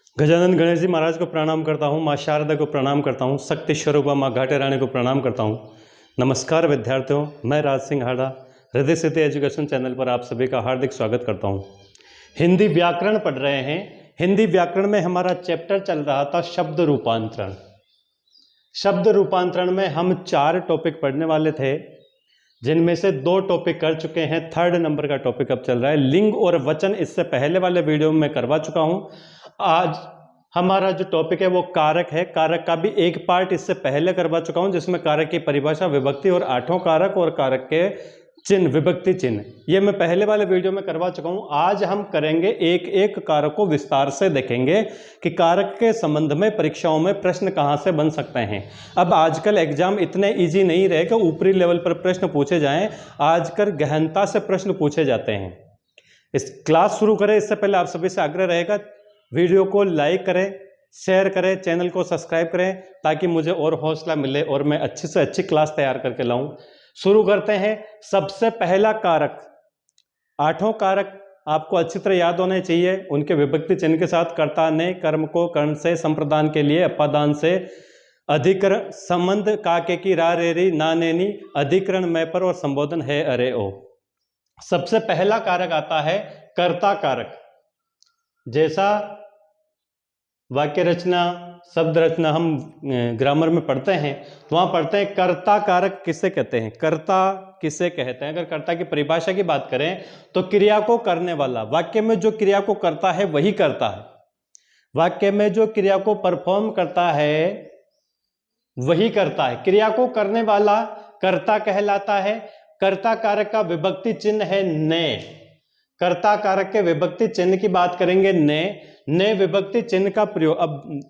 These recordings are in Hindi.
गजानन गणेश जी महाराज को प्रणाम करता हूँ, माँ शारदा को प्रणाम करता हूँ, शक्ति स्वरूपा माँ घाटे रानी को प्रणाम करता हूँ। नमस्कार विद्यार्थियों, मैं राज सिंह हाड़ा हृदय सिद्धि एजुकेशन चैनल पर आप सभी का हार्दिक स्वागत करता हूँ। हिंदी व्याकरण पढ़ रहे हैं। हिंदी व्याकरण में हमारा चैप्टर चल रहा था शब्द रूपांतरण। शब्द रूपांतरण में हम 4 टॉपिक पढ़ने वाले थे, जिनमें से 2 टॉपिक कर चुके हैं। 3rd नंबर का टॉपिक अब चल रहा है लिंग और वचन। इससे पहले वाले वीडियो में मैं करवा चुका हूं। आज हमारा जो टॉपिक है वो कारक है। कारक का भी एक पार्ट इससे पहले करवा चुका हूं, जिसमें कारक की परिभाषा, विभक्ति और 8 कारक और कारक के चिन्ह, विभक्ति चिन्ह, ये मैं पहले वाले वीडियो में करवा चुका हूं। आज हम करेंगे एक एक कारक को विस्तार से देखेंगे कि कारक के संबंध में परीक्षाओं में प्रश्न कहां से बन सकते हैं। अब आजकल एग्जाम इतने इजी नहीं रहे कि ऊपरी लेवल पर प्रश्न पूछे जाएं, आजकल गहनता से प्रश्न पूछे जाते हैं। इस क्लास शुरू करें इससे पहले आप सभी से आग्रह रहेगा, वीडियो को लाइक करें, शेयर करें, चैनल को सब्सक्राइब करें, ताकि मुझे और हौसला मिले और मैं अच्छी से अच्छी क्लास तैयार करके लाऊं। शुरू करते हैं। सबसे पहला कारक, 8 कारक आपको अच्छी तरह याद होने चाहिए। उनके विभक्ति चिन्ह के साथ कर्ता ने, कर्म को कर्ण से, संप्रदान के लिए, अपादान से, अधिकरण, संबंध काके की, रा रे री, ना ने नी, अधिकरण मैं पर और संबोधन है अरे ओ। सबसे पहला कारक आता है कर्ता कारक। जैसा वाक्य रचना, शब्द रचना हम ग्रामर में पढ़ते हैं, तो वहां पढ़ते हैं कर्ता कारक किसे कहते हैं। कर्ता किसे कहते हैं? अगर कर्ता की परिभाषा की बात करें तो क्रिया को करने वाला। वाक्य में जो क्रिया को करता है वही करता है। वाक्य में जो क्रिया को परफॉर्म करता है वही करता है। क्रिया को करने वाला कर्ता कहलाता है। कर्ता कारक का विभक्ति चिन्ह है ने। कर्ता कारक के विभक्ति चिन्ह की बात करेंगे ने विभक्ति चिन्ह का प्रयोग। अब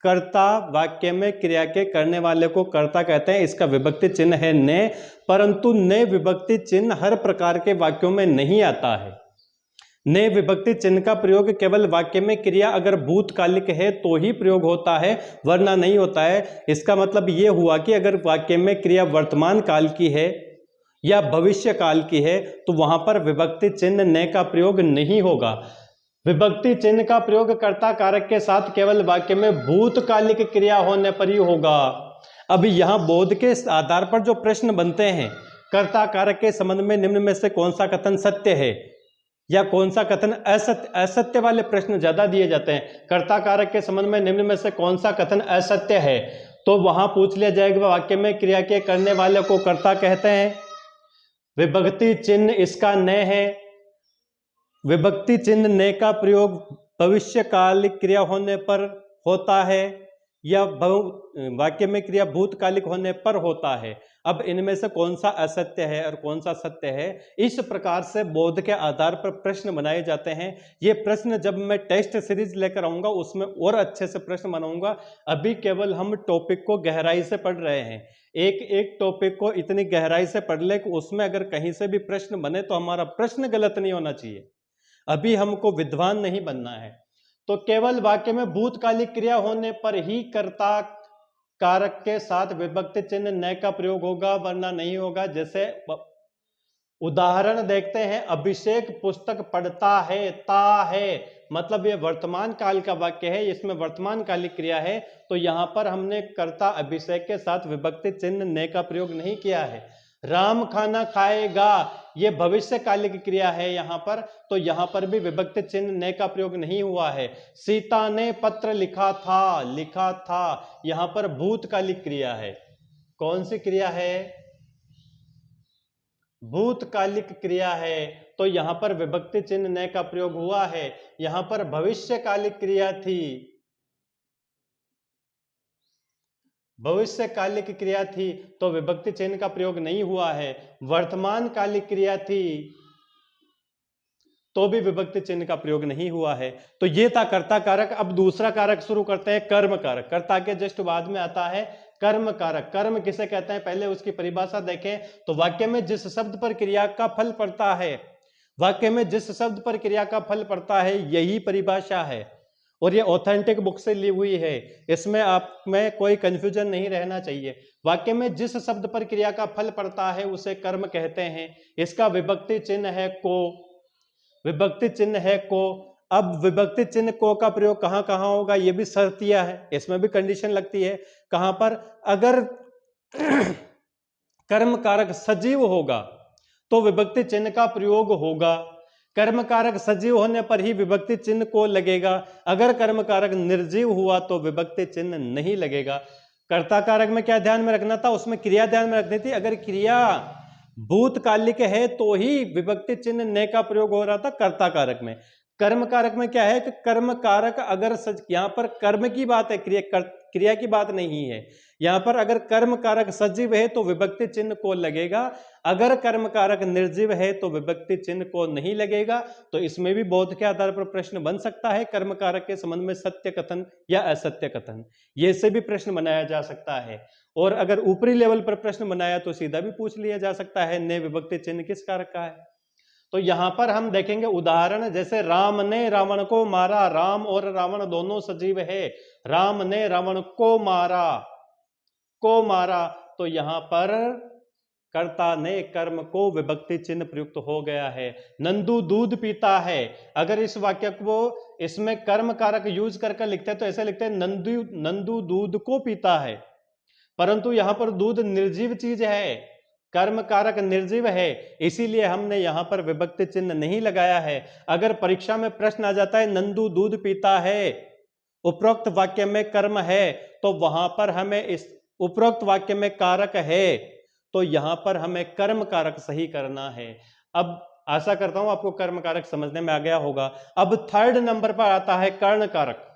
कर्ता वाक्य में क्रिया के करने वाले को कर्ता कहते हैं, इसका विभक्ति चिन्ह है ने, परंतु ने विभक्ति चिन्ह हर प्रकार के वाक्यों में नहीं आता है। ने विभक्ति चिन्ह का प्रयोग केवल वाक्य में क्रिया अगर भूतकालिक है तो ही प्रयोग होता है, वरना नहीं होता है। इसका मतलब यह हुआ कि अगर वाक्य में क्रिया वर्तमान काल की है या भविष्य काल की है तो वहां पर विभक्ति चिन्ह ने का प्रयोग नहीं होगा। विभक्ति चिन्ह का प्रयोग कर्ता कारक के साथ केवल वाक्य में भूतकालिक क्रिया होने पर ही होगा। अब यहां बोध के आधार पर जो प्रश्न बनते हैं, कर्ता कारक के संबंध में निम्न में से कौन सा कथन सत्य है या कौन सा कथन असत्य, असत्य वाले प्रश्न ज्यादा दिए जाते हैं। कर्ता कारक के संबंध में निम्न में से कौन सा कथन असत्य है, तो वहां पूछ लिया जाएगा वाक्य में क्रिया के करने वाले को कर्ता कहते हैं, विभक्ति चिन्ह इसका ने है। विभक्ति चिन्ह ने का प्रयोग भविष्यकालिक क्रिया होने पर होता है या वाक्य में क्रिया भूतकालिक होने पर होता है। अब इनमें से कौन सा असत्य है और कौन सा सत्य है, इस प्रकार से बोध के आधार पर प्रश्न बनाए जाते हैं। ये प्रश्न जब मैं टेस्ट सीरीज लेकर आऊंगा उसमें और अच्छे से प्रश्न बनाऊंगा। अभी केवल हम टॉपिक को गहराई से पढ़ रहे हैं। एक एक टॉपिक को इतनी गहराई से पढ़ ले कि उसमें अगर कहीं से भी प्रश्न बने तो हमारा प्रश्न गलत नहीं होना चाहिए। अभी हमको विद्वान नहीं बनना है। तो केवल वाक्य में भूतकालिक क्रिया होने पर ही कर्ता कारक के साथ विभक्ति चिन्ह ने का प्रयोग होगा, वरना नहीं होगा। जैसे उदाहरण देखते हैं, अभिषेक पुस्तक पढ़ता है, ता है, मतलब ये वर्तमान काल का वाक्य है, इसमें वर्तमान कालिक क्रिया है, तो यहां पर हमने कर्ता अभिषेक के साथ विभक्ति चिन्ह ने का प्रयोग नहीं किया है। राम खाना खाएगा, ये भविष्यकालिक क्रिया है यहां पर, तो यहां पर भी विभक्ति चिन्ह ने का प्रयोग नहीं हुआ है। सीता ने पत्र लिखा था, यहां पर भूतकालिक क्रिया है। कौन सी क्रिया है? भूतकालिक क्रिया है, तो यहां पर विभक्ति चिन्ह ने का प्रयोग हुआ है। यहां पर भविष्यकालिक क्रिया थी, भविष्यकालिक क्रिया थी, तो विभक्ति चिन्ह का प्रयोग नहीं हुआ है। वर्तमान कालिक क्रिया थी तो भी विभक्ति चिन्ह का प्रयोग नहीं हुआ है। तो ये था कर्ता कारक। अब दूसरा कारक शुरू करते हैं, कर्म कारक। कर्ता के जस्ट बाद में आता है कर्म कारक। कर्म किसे कहते हैं, पहले उसकी परिभाषा देखें तो वाक्य में जिस शब्द पर क्रिया का फल पड़ता है, वाक्य में जिस शब्द पर क्रिया का फल पड़ता है, यही परिभाषा है और ये ऑथेंटिक बुक से ली हुई है। इसमें आप में कोई कंफ्यूजन नहीं रहना चाहिए। वाक्य में जिस शब्द पर क्रिया का फल पड़ता है उसे कर्म कहते हैं। इसका विभक्ति चिन्ह है को, विभक्ति चिन्ह है को। अब विभक्ति चिन्ह को का प्रयोग कहां कहां होगा, ये भी शर्तिया है, इसमें भी कंडीशन लगती है। कहां पर, अगर कर्म कारक सजीव होगा तो विभक्ति चिन्ह का प्रयोग होगा, कर्म कारक सजीव होने पर ही विभक्ति चिन्ह को लगेगा, अगर कर्म कारक निर्जीव हुआ तो विभक्ति चिन्ह नहीं लगेगा। कर्ता कारक में क्या ध्यान में रखना था, उसमें क्रिया ध्यान में रखनी थी, अगर क्रिया भूतकालिक है तो ही विभक्ति चिन्ह ने का प्रयोग हो रहा था कर्ता कारक में। कर्म कारक में क्या है कि कर्म कारक अगर यहां पर कर्म की बात है, क्रिया की बात नहीं है। यहां पर अगर कर्म कारक सजीव है तो विभक्ति चिन्ह को लगेगा, अगर कर्म कारक निर्जीव है तो विभक्ति चिन्ह को नहीं लगेगा। तो इसमें भी बोध के आधार पर प्रश्न बन सकता है, कर्म कारक के संबंध में सत्य कथन या असत्य कथन, ये से भी प्रश्न बनाया जा सकता है। और अगर ऊपरी लेवल पर प्रश्न बनाया तो सीधा भी पूछ लिया जा सकता है, ने विभक्ति चिन्ह किस कारक का है। तो यहां पर हम देखेंगे उदाहरण, जैसे राम ने रावण को मारा, राम और रावण दोनों सजीव है, राम ने रावण को मारा, तो यहां पर कर्ता ने कर्म को विभक्ति चिन्ह प्रयुक्त हो गया है। नंदू दूध पीता है, अगर इस वाक्य को इसमें कर्म कारक यूज करके लिखते हैं तो ऐसे लिखते हैं नंदू दूध को पीता है, परंतु यहां पर दूध निर्जीव चीज है, कर्म कारक निर्जीव है, इसीलिए हमने यहां पर विभक्ति चिन्ह नहीं लगाया है। अगर परीक्षा में प्रश्न आ जाता है नंदू दूध पीता है, उपरोक्त वाक्य में कर्म है, तो वहां पर हमें इस उपरोक्त वाक्य में कारक है, तो यहां पर हमें कर्म कारक सही करना है। अब आशा करता हूं आपको कर्म कारक समझने में आ गया होगा। अब थर्ड नंबर पर आता है कर्ण कारक,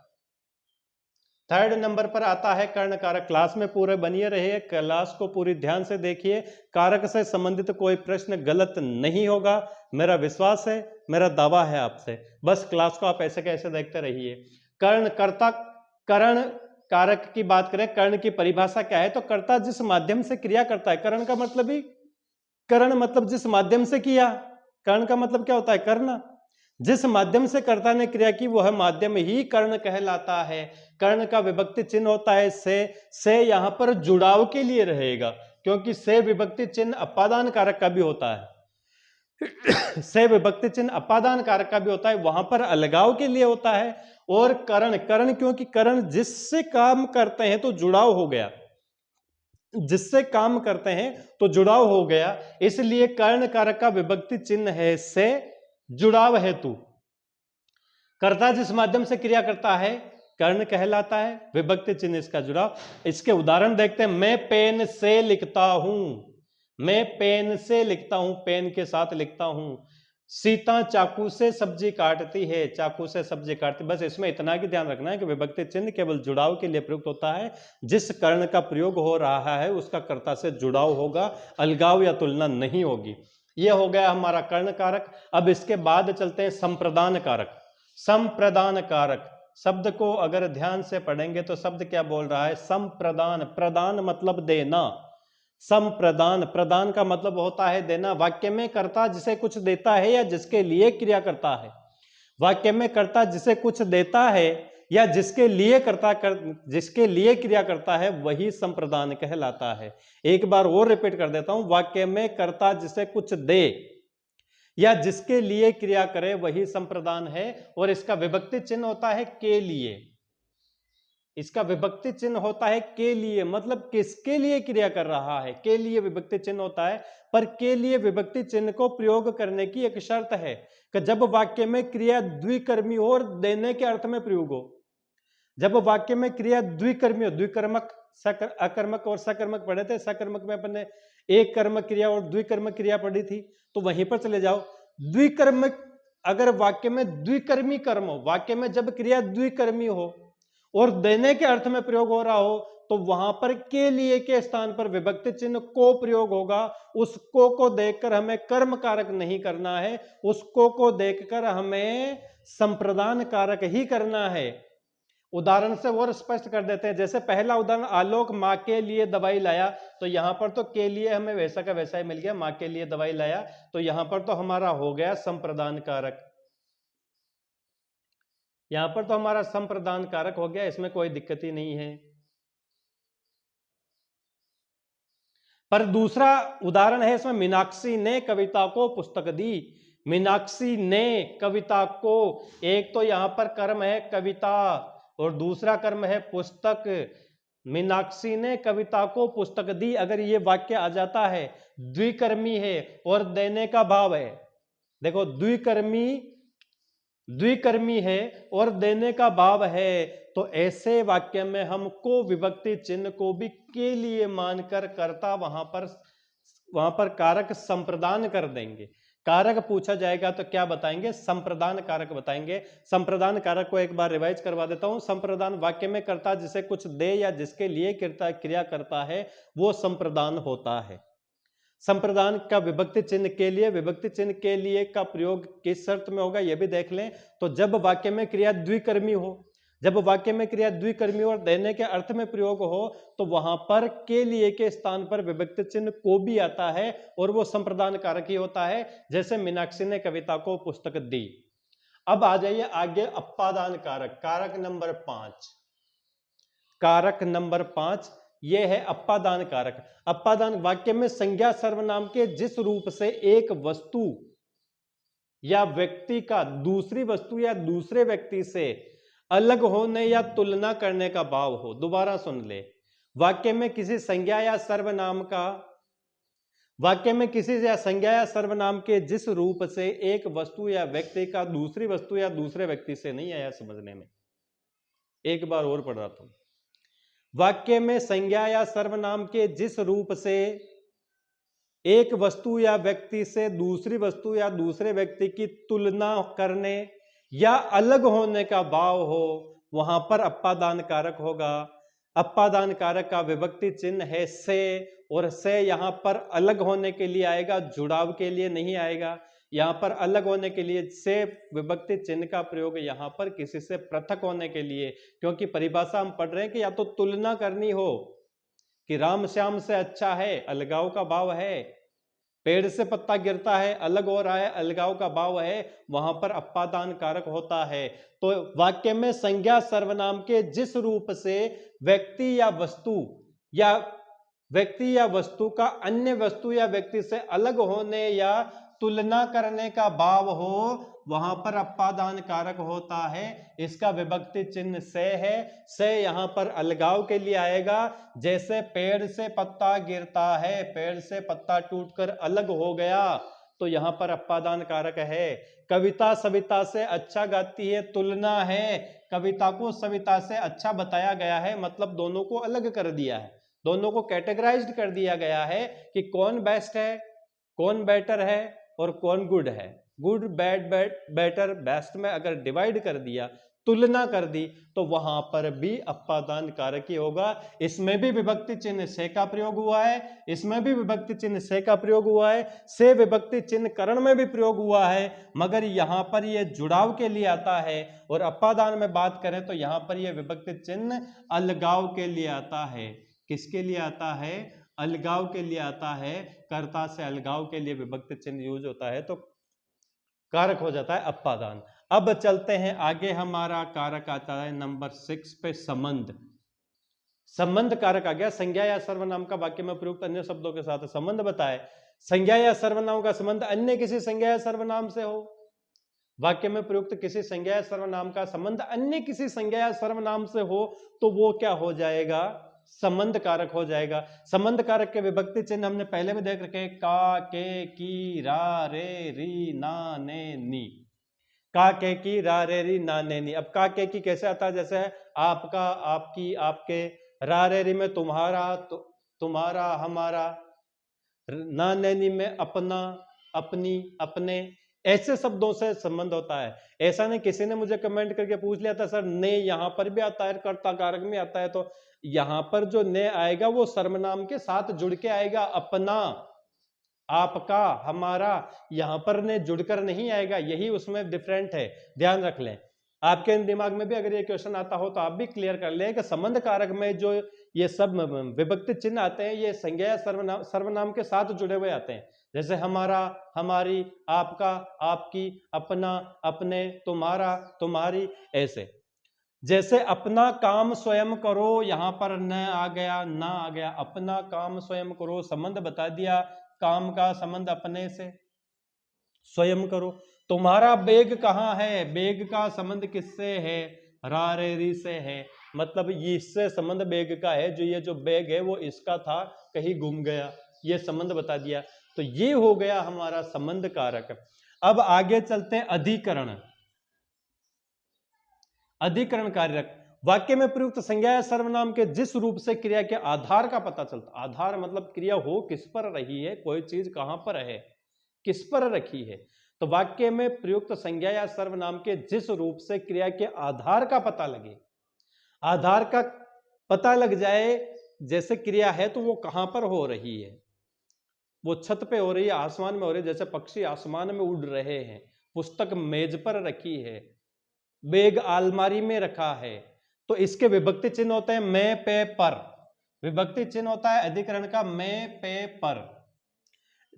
थर्ड नंबर पर आता है कर्ण कारक। क्लास में पूरे बनिए रहिए, क्लास को पूरी ध्यान से देखिए, कारक से संबंधित कोई प्रश्न गलत नहीं होगा, मेरा विश्वास है, मेरा दावा है आपसे। बस क्लास को आप ऐसे कैसे देखते रहिए। कर्ण कर्ता, कर्ण कारक की बात करें, कर्ण की परिभाषा क्या है, तो कर्ता जिस माध्यम से क्रिया करता है, कर्ण का मतलब ही, कर्ण मतलब जिस माध्यम से किया, कर्ण का मतलब क्या होता है, करना, जिस माध्यम से कर्ता ने क्रिया की वह माध्यम ही कर्ण कहलाता है। कर्ण का विभक्ति चिन्ह होता है से यहां पर जुड़ाव के लिए रहेगा, क्योंकि से विभक्ति चिन्ह अपादान कारक का भी होता है से विभक्ति चिन्ह अपादान कारक का भी होता है, वहां पर अलगाव के लिए होता है। और कर्ण क्योंकि कर्ण जिससे काम करते हैं तो जुड़ाव हो गया, जिससे काम करते हैं तो जुड़ाव हो गया, इसलिए कर्ण कारक का विभक्ति चिन्ह है से, जुड़ाव हेतु। कर्ता जिस माध्यम से क्रिया करता है कर्ण कहलाता है, विभक्ति चिन्ह इसका जुड़ाव। इसके उदाहरण देखते हैं, मैं पेन से लिखता हूं, मैं पेन से लिखता हूं, पेन के साथ लिखता हूं। सीता चाकू से सब्जी काटती है, चाकू से सब्जी काटती। बस इसमें इतना ही ध्यान रखना है कि विभक्ति चिन्ह केवल जुड़ाव के लिए प्रयुक्त होता है, जिस कर्ण का प्रयोग हो रहा है उसका कर्ता से जुड़ाव होगा, अलगाव या तुलना नहीं होगी। यह हो गया हमारा कर्ण कारक। अब इसके बाद चलते हैं संप्रदान कारक। संप्रदान कारक शब्द को अगर ध्यान से पढ़ेंगे तो शब्द क्या बोल रहा है, संप्रदान, प्रदान मतलब देना, संप्रदान, प्रदान का मतलब होता है देना। वाक्य में कर्ता जिसे कुछ देता है या जिसके लिए क्रिया करता है, वाक्य में कर्ता जिसे कुछ देता है या जिसके लिए जिसके लिए क्रिया करता है वही संप्रदान कहलाता है। एक बार और रिपीट कर देता हूं, वाक्य में कर्ता जिसे कुछ दे या जिसके लिए क्रिया करे वही संप्रदान है। और इसका विभक्ति चिन्ह होता है के लिए, इसका विभक्ति चिन्ह होता है के लिए, मतलब किसके लिए क्रिया कर रहा है, के लिए विभक्ति चिन्ह होता है। पर के लिए विभक्ति चिन्ह को प्रयोग करने की एक शर्त है कि जब वाक्य में क्रिया द्विकर्मी हो और देने के अर्थ में प्रयोग हो। जब वाक्य में क्रिया द्विकर्मी हो, द्विकर्मक अकर्मक और सकर्मक पढ़े थे, सकर्मक में अपन ने एक कर्मक क्रिया और द्विकर्मक क्रिया पढ़ी थी, तो वहीं पर चले जाओ। द्विकर्मक, अगर वाक्य में द्विकर्मी कर्म हो, वाक्य में जब क्रिया द्विकर्मी हो और देने के अर्थ में प्रयोग हो रहा हो, तो वहां पर के लिए के स्थान पर विभक्ति चिन्ह को प्रयोग होगा। उस को देखकर हमें कर्म कारक नहीं करना है, उस को देखकर हमें संप्रदान कारक ही करना है। उदाहरण से और स्पष्ट कर देते हैं, जैसे पहला उदाहरण, आलोक मां के लिए दवाई लाया, तो यहां पर तो के लिए हमें वैसा का वैसा ही मिल गया, मां के लिए दवाई लाया, तो यहां पर तो हमारा हो गया संप्रदान कारक, यहां पर तो हमारा संप्रदान कारक हो गया, इसमें कोई दिक्कत ही नहीं है। पर दूसरा उदाहरण है इसमें, मीनाक्षी ने कविता को पुस्तक दी, मीनाक्षी ने कविता को, एक तो यहां पर कर्म है कविता और दूसरा कर्म है पुस्तक। मीनाक्षी ने कविता को पुस्तक दी, अगर ये वाक्य आ जाता है, द्विकर्मी है और देने का भाव है, देखो द्विकर्मी, द्विकर्मी है और देने का भाव है, तो ऐसे वाक्य में हम को विभक्ति चिन्ह को भी के लिए मानकर कर्ता वहां पर कारक संप्रदान कर देंगे। कारक पूछा जाएगा तो क्या बताएंगे? संप्रदान कारक बताएंगे। संप्रदान कारक को एक बार रिवाइज करवा देता हूं। संप्रदान वाक्य में कर्ता जिसे कुछ दे या जिसके लिए क्रिया करता है वो संप्रदान होता है। संप्रदान का विभक्ति चिन्ह के लिए, विभक्ति चिन्ह के लिए का प्रयोग किस शर्त में होगा यह भी देख लें। तो जब वाक्य में क्रिया द्विकर्मी हो, जब वाक्य में क्रिया द्विकर्मी और देने के अर्थ में प्रयोग हो तो वहां पर के लिए के स्थान पर विभक्ति चिन्ह को भी आता है और वो संप्रदान कारक ही होता है। जैसे मीनाक्षी ने कविता को पुस्तक दी। अब आ जाइए आगे अपादान कारक, कारक नंबर 5। कारक नंबर 5 ये है अपादान कारक। अपादान वाक्य में संज्ञा सर्वनाम के जिस रूप से एक वस्तु या व्यक्ति का दूसरी वस्तु या दूसरे व्यक्ति से अलग होने या तुलना करने का भाव हो। दोबारा सुन ले, वाक्य में किसी संज्ञा या सर्वनाम का, वाक्य में किसी संज्ञा या सर्वनाम के जिस रूप से एक वस्तु या व्यक्ति का दूसरी वस्तु या दूसरे व्यक्ति से, नहीं आया समझने में, एक बार और पढ़ रहा था। वाक्य में संज्ञा या सर्वनाम के जिस रूप से एक वस्तु या व्यक्ति से दूसरी वस्तु या दूसरे व्यक्ति की तुलना करने या अलग होने का भाव हो, वहां पर अपादान कारक होगा। अपादान कारक का विभक्ति चिन्ह है से, और से यहां पर अलग होने के लिए आएगा, जुड़ाव के लिए नहीं आएगा। यहां पर अलग होने के लिए से विभक्ति चिन्ह का प्रयोग यहां पर किसी से पृथक होने के लिए, क्योंकि परिभाषा हम पढ़ रहे हैं कि या तो तुलना करनी हो कि राम श्याम से अच्छा है, अलगाव का भाव है, पेड़ से पत्ता गिरता है, अलग हो रहा है, अलगाव का भाव है, वहां पर अपादान कारक होता है। तो वाक्य में संज्ञा सर्वनाम के जिस रूप से व्यक्ति या वस्तु का अन्य वस्तु या व्यक्ति से अलग होने या तुलना करने का भाव हो, वहां पर अपादान कारक होता है। इसका विभक्ति चिन्ह से है। से यहां पर अलगाव के लिए आएगा, जैसे पेड़ से पत्ता गिरता है, पेड़ से पत्ता टूटकर अलग हो गया, तो यहां पर अपादान कारक है। कविता सविता से अच्छा गाती है, तुलना है, कविता को सविता से अच्छा बताया गया है, मतलब दोनों को अलग कर दिया है, दोनों को कैटेगराइज्ड कर दिया गया है कि कौन बेस्ट है, कौन बेटर है और कौन गुड है। गुड बैड बेटर बेस्ट में अगर डिवाइड कर दिया, तुलना कर दी, तो वहां पर भी अपादान कारक ही होगा। इसमें भी विभक्ति चिन्ह से का प्रयोग हुआ है, इसमें भी विभक्ति चिन्ह से का प्रयोग हुआ है, से विभक्ति चिन्ह करण में भी प्रयोग हुआ है, मगर यहां पर यह जुड़ाव के लिए आता है। और अपादान में बात करें तो यहां पर यह विभक्ति चिन्ह अलगाव के लिए आता है। किसके लिए आता है? अलगाव के लिए आता है। कर्ता से अलगाव के लिए विभक्ति चिन्ह यूज होता है तो कारक हो जाता है अपादान। अब चलते हैं आगे, हमारा कारक आता है नंबर 6 पे, संबंध। संबंध कारक आ गया। संज्ञा या सर्वनाम का वाक्य में प्रयुक्त अन्य शब्दों के साथ संबंध बताए। संज्ञा या सर्वनाम का संबंध अन्य किसी संज्ञा या सर्वनाम से हो, वाक्य में प्रयुक्त किसी संज्ञा या सर्वनाम का संबंध अन्य किसी संज्ञा या सर्वनाम से हो, तो वो क्या हो जाएगा? संबंध कारक हो जाएगा। संबंध कारक के विभक्ति चिन्ह हमने पहले भी देख रखे, का, के, की, रा, रे, री, ना, ने, नी। का, के, की, रा, रे, री, ना, ने, नी। अब का, के, की कैसे आता है? जैसे आपका, आपकी, आपके। रा, रे, री में तुम्हारा, तुम्हारा, हमारा। ना, ने, नी में अपना, अपनी, अपने। ऐसे शब्दों से संबंध होता है। ऐसा नहीं किसी ने मुझे कमेंट करके पूछ लिया था, सर ने यहां पर भी आता है, कर्ता कारक में आता है, तो यहां पर जो ने आएगा वो सर्वनाम के साथ जुड़ के आएगा। अपना, आपका, हमारा, यहां पर ने जुड़कर नहीं आएगा, यही उसमें डिफरेंट है, ध्यान रख लें। आपके दिमाग में भी अगर ये क्वेश्चन आता हो तो आप भी क्लियर कर लें कि संबंध कारक में जो ये सब विभक्ति चिन्ह आते हैं, ये संज्ञा सर्वनाम के साथ जुड़े हुए आते हैं। जैसे हमारा, हमारी, आपका, आपकी, अपना, अपने, तुम्हारा, तुम्हारी, ऐसे। जैसे अपना काम स्वयं करो, यहां पर न आ गया, ना आ गया, अपना काम स्वयं करो, संबंध बता दिया, काम का संबंध अपने से, स्वयं करो। तुम्हारा बेग कहाँ है? बेग का संबंध किससे है? रा रे री से है। मतलब इससे संबंध बेग का है, जो ये जो बेग है वो इसका था, कहीं गुम गया, ये संबंध बता दिया। तो ये हो गया हमारा संबंध कारक। अब आगे चलते हैं अधिकरण। अधिकरण कारक, वाक्य में प्रयुक्त संज्ञा या सर्वनाम के जिस रूप से क्रिया के आधार का पता चलता, आधार मतलब क्रिया हो किस पर रही है, कोई चीज कहां पर है, किस पर रखी है। तो वाक्य में प्रयुक्त संज्ञा या सर्वनाम के जिस रूप से क्रिया के आधार का पता लगे, आधार का पता लग जाए, जैसे क्रिया है तो वो कहां पर हो रही है, वो छत पे हो रही है, आसमान में हो रही है, जैसे पक्षी आसमान में उड़ रहे हैं, पुस्तक मेज पर रखी है, बैग अलमारी में रखा है, तो इसके विभक्ति चिन्ह होते हैं मैं पे पर। विभक्ति चिन्ह होता है अधिकरण का मैं पे पर।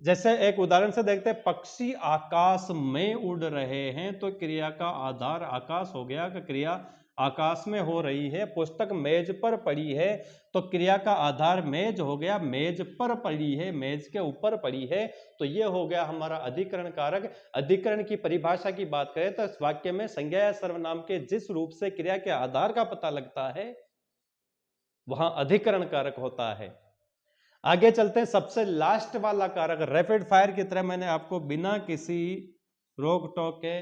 जैसे एक उदाहरण से देखते हैं, पक्षी आकाश में उड़ रहे हैं, तो क्रिया का आधार आकाश हो गया कि क्रिया आकाश में हो रही है। पुस्तक मेज पर पड़ी है, तो क्रिया का आधार मेज हो गया, मेज पर पड़ी है, मेज के ऊपर पड़ी है। तो ये हो गया हमारा अधिकरण कारक। अधिकरण की परिभाषा की बात करें तो इस वाक्य में संज्ञा या सर्वनाम के जिस रूप से क्रिया के आधार का पता लगता है, वहां अधिकरण कारक होता है। आगे चलते हैं, सबसे लास्ट वाला कारक, रैपिड फायर की तरह मैंने आपको बिना किसी रोक टोक के,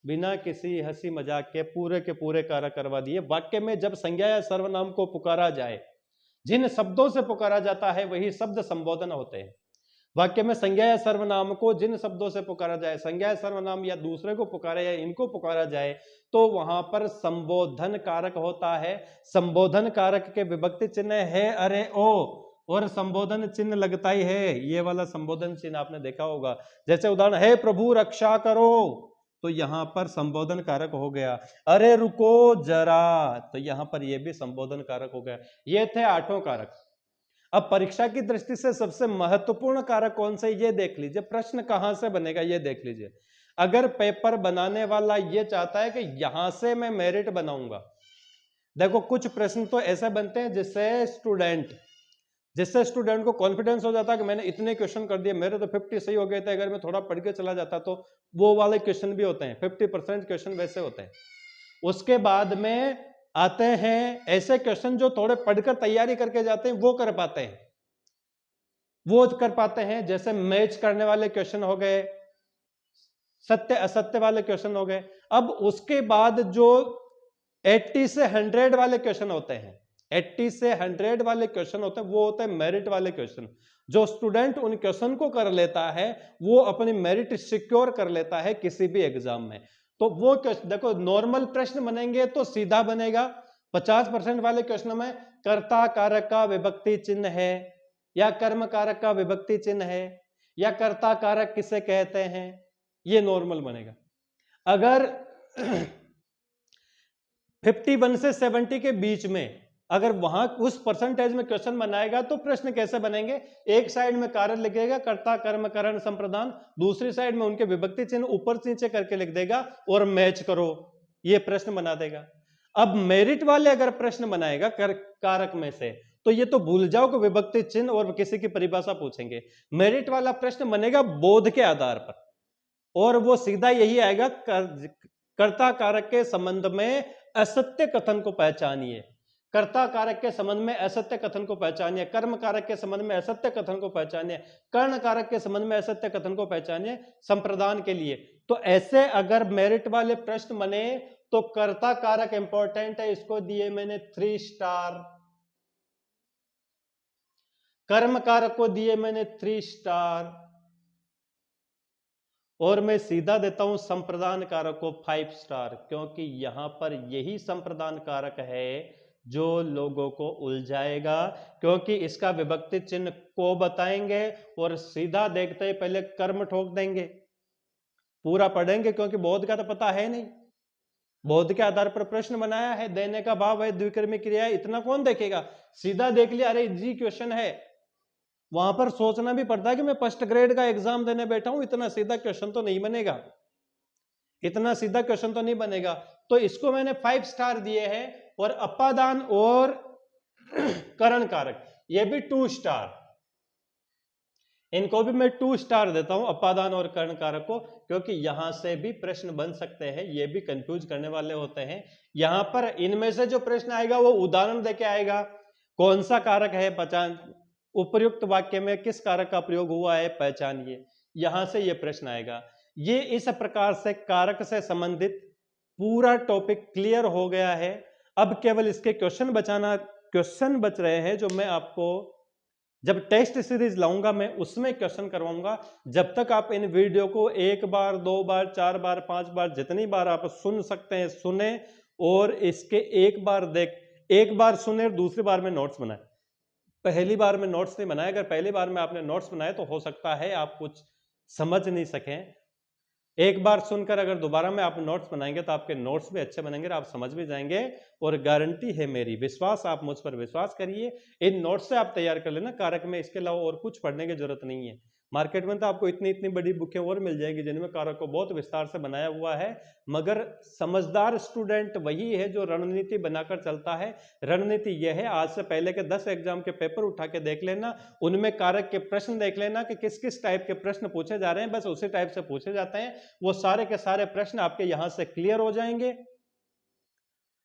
बिना किसी हंसी मजाक के पूरे कारक करवा दिए। वाक्य में जब संज्ञा या सर्वनाम को पुकारा जाए, जिन शब्दों से पुकारा जाता है वही शब्द संबोधन होते हैं। वाक्य में संज्ञा या सर्वनाम को जिन शब्दों से पुकारा जाए, संज्ञा या सर्वनाम या दूसरे को पुकारा या इनको पुकारा जाए, तो वहां पर संबोधन कारक होता है। संबोधन कारक के विभक्ति चिन्ह है अरे ओ, और संबोधन चिन्ह लगता ही है, ये वाला संबोधन चिन्ह आपने देखा होगा। जैसे उदाहरण है प्रभु रक्षा करो, तो यहां पर संबोधन कारक हो गया। अरे रुको जरा, तो यहां पर यह भी संबोधन कारक हो गया। ये थे 8 कारक। अब परीक्षा की दृष्टि से सबसे महत्वपूर्ण कारक कौन से, ये देख लीजिए। प्रश्न कहां से बनेगा ये देख लीजिए। अगर पेपर बनाने वाला ये चाहता है कि यहां से मैं मेरिट बनाऊंगा, देखो कुछ प्रश्न तो ऐसे बनते हैं जिससे स्टूडेंट को कॉन्फिडेंस हो जाता है कि मैंने इतने क्वेश्चन कर दिए, मेरे तो 50 सही हो गए थे, अगर मैं थोड़ा पढ़ के चला जाता तो। वो वाले क्वेश्चन भी होते हैं, 50% क्वेश्चन वैसे होते हैं। उसके बाद में आते हैं ऐसे क्वेश्चन जो थोड़े पढ़कर तैयारी करके जाते हैं, वो कर पाते हैं, वो कर पाते हैं। जैसे मैच करने वाले क्वेश्चन हो गए, सत्य असत्य वाले क्वेश्चन हो गए। अब उसके बाद जो 80 से 100 वाले क्वेश्चन होते हैं, 80 से 100 वाले क्वेश्चन होते हैं, वो होते हैं मेरिट वाले क्वेश्चन। जो स्टूडेंट उन क्वेश्चन को कर लेता है, वो अपनी मेरिट सिक्योर कर लेता है किसी भी एग्जाम में। तो वो देखो, नॉर्मल प्रश्न बनेंगे तो सीधा बनेगा। 50% वाले क्वेश्चन में कर्ता कारक का विभक्ति चिन्ह है, या कर्म कारक का विभक्ति चिन्ह है, या कर्ता कारक किसे कहते हैं, ये नॉर्मल बनेगा। अगर 51 से 70 के बीच में अगर वहां उस परसेंटेज में क्वेश्चन बनाएगा, तो प्रश्न कैसे बनेंगे? एक साइड में कारण लिखेगा, कर्ता कर्म करण संप्रदान, दूसरी साइड में उनके विभक्ति चिन्ह ऊपर नीचे करके लिख देगा और मैच करो, ये प्रश्न बना देगा। अब मेरिट वाले अगर प्रश्न बनाएगा कारक में से, तो ये तो भूल जाओ कि विभक्ति चिन्ह और किसी की परिभाषा पूछेंगे। मेरिट वाला प्रश्न बनेगा बोध के आधार पर, और वो सीधा यही आएगा, कर्ता कारक के संबंध में असत्य कथन को पहचानिए। कर्ता कारक के संबंध में असत्य कथन को पहचानिए, कर्म कारक के संबंध में असत्य कथन को पहचानिए, कर्ण कारक के संबंध में असत्य कथन को पहचानिए संप्रदान के लिए। तो ऐसे अगर मेरिट वाले प्रश्न बने, तो कर्ता कारक इंपॉर्टेंट है, इसको दिए मैंने 3 स्टार। कर्म कारक को दिए मैंने 3 स्टार, और मैं सीधा देता हूं संप्रदान कारक को 5 स्टार, क्योंकि यहां पर यही संप्रदान कारक है जो लोगों को उलझाएगा, क्योंकि इसका विभक्ति चिन्ह को बताएंगे और सीधा देखते ही पहले कर्म ठोक देंगे। पूरा पढ़ेंगे क्योंकि बोध का तो पता है नहीं, बोध के आधार पर प्रश्न बनाया है, देने का भाव है, द्विकर्मी क्रिया है, इतना कौन देखेगा? सीधा देख लिया, अरे जी क्वेश्चन है। वहां पर सोचना भी पड़ता है कि मैं फर्स्ट ग्रेड का एग्जाम देने बैठा हूं, इतना सीधा क्वेश्चन तो नहीं बनेगा, इतना सीधा क्वेश्चन तो नहीं बनेगा। तो इसको मैंने 5 स्टार दिए हैं, और अपादान और करण कारक ये भी 2 स्टार। इनको भी मैं 2 स्टार देता हूं, अपादान और कर्ण कारक को, क्योंकि यहां से भी प्रश्न बन सकते हैं, ये भी कंफ्यूज करने वाले होते हैं। यहां पर इनमें से जो प्रश्न आएगा वो उदाहरण देके आएगा, कौन सा कारक है पहचान, उपर्युक्त वाक्य में किस कारक का प्रयोग हुआ है पहचानिए, यहां से ये प्रश्न आएगा। ये इस प्रकार से कारक से संबंधित पूरा टॉपिक क्लियर हो गया है। अब केवल इसके क्वेश्चन बच रहे हैं, जो मैं आपको जब टेस्ट सीरीज लाऊंगा मैं उसमें क्वेश्चन करवाऊंगा। जब तक आप इन वीडियो को 1 बार 2 बार 4 बार 5 बार जितनी बार आप सुन सकते हैं सुने, और इसके एक बार सुने और दूसरी बार में नोट्स बनाए। पहली बार में नोट्स नहीं बनाए, अगर पहली बार में आपने नोट्स बनाए तो हो सकता है आप कुछ समझ नहीं सकें। एक बार सुनकर अगर दोबारा में आप नोट्स बनाएंगे तो आपके नोट्स भी अच्छे बनेंगे, आप समझ भी जाएंगे। और गारंटी है मेरी, विश्वास, आप मुझ पर विश्वास करिए, इन नोट्स से आप तैयार कर लेना कारक में, इसके अलावा और कुछ पढ़ने की जरूरत नहीं है। मार्केट में तो आपको इतनी इतनी बड़ी बुकें और मिल जाएगी जिनमें कारक को बहुत विस्तार से बनाया हुआ है, मगर समझदार स्टूडेंट वही है जो रणनीति बनाकर चलता है। रणनीति यह है, आज से पहले के 10 एग्जाम के पेपर उठा के देख लेना, उनमें कारक के प्रश्न देख लेना कि किस किस टाइप के प्रश्न पूछे जा रहे हैं, बस उसी टाइप से पूछे जाते हैं। वो सारे के सारे प्रश्न आपके यहां से क्लियर हो जाएंगे।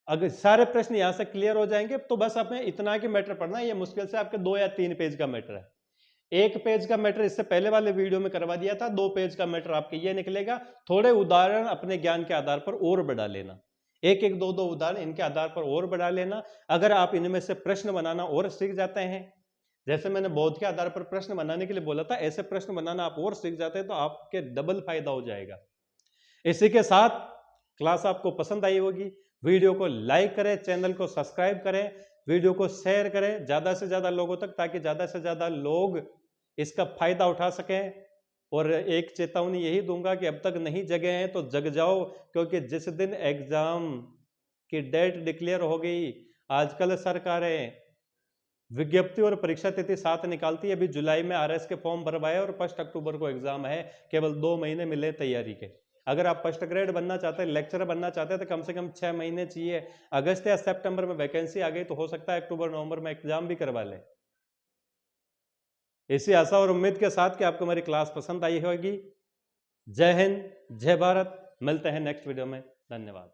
अगर सारे प्रश्न यहां से क्लियर हो जाएंगे तो बस आपने इतना की मैटर पढ़ना है, ये मुश्किल से आपके 2 या 3 पेज का मैटर है। 1 पेज का मैटर इससे पहले वाले वीडियो में करवा दिया था, 2 पेज का मैटर आपके ये निकलेगा। थोड़े उदाहरण अपने ज्ञान के आधार पर और बढ़ा लेना, एक एक दो दो उदाहरण इनके आधार पर और बढ़ा लेना। अगर आप इनमें से प्रश्न बनाना और सीख जाते हैं, जैसे मैंने बोध के आधार पर प्रश्न बनाने के लिए बोला था, ऐसे प्रश्न बनाना आप और सीख जाते हैं तो आपके डबल फायदा हो जाएगा। इसी के साथ क्लास आपको पसंद आई होगी, वीडियो को लाइक करें, चैनल को सब्सक्राइब करें, वीडियो को शेयर करें ज्यादा से ज्यादा लोगों तक, ताकि ज्यादा से ज्यादा लोग इसका फायदा उठा सकें। और एक चेतावनी यही दूंगा कि अब तक नहीं जगे हैं तो जग जाओ, क्योंकि जिस दिन एग्जाम की डेट डिक्लेयर हो गई, आजकल सरकारें विज्ञप्ति और परीक्षा तिथि साथ निकालती है। अभी जुलाई में आरएस के फॉर्म भरवाए और 1 अक्टूबर को एग्जाम है, केवल 2 महीने मिले तैयारी के। अगर आप फर्स्ट ग्रेड बनना चाहते हैं, लेक्चरर बनना चाहते हैं, तो कम से कम 6 महीने चाहिए। अगस्त या सितंबर में वैकेंसी आ गई तो हो सकता है अक्टूबर नवंबर में एग्जाम भी करवा ले। इसी आशा और उम्मीद के साथ कि आपको हमारी क्लास पसंद आई होगी। जय हिंद, जय भारत, मिलते हैं नेक्स्ट वीडियो में। धन्यवाद।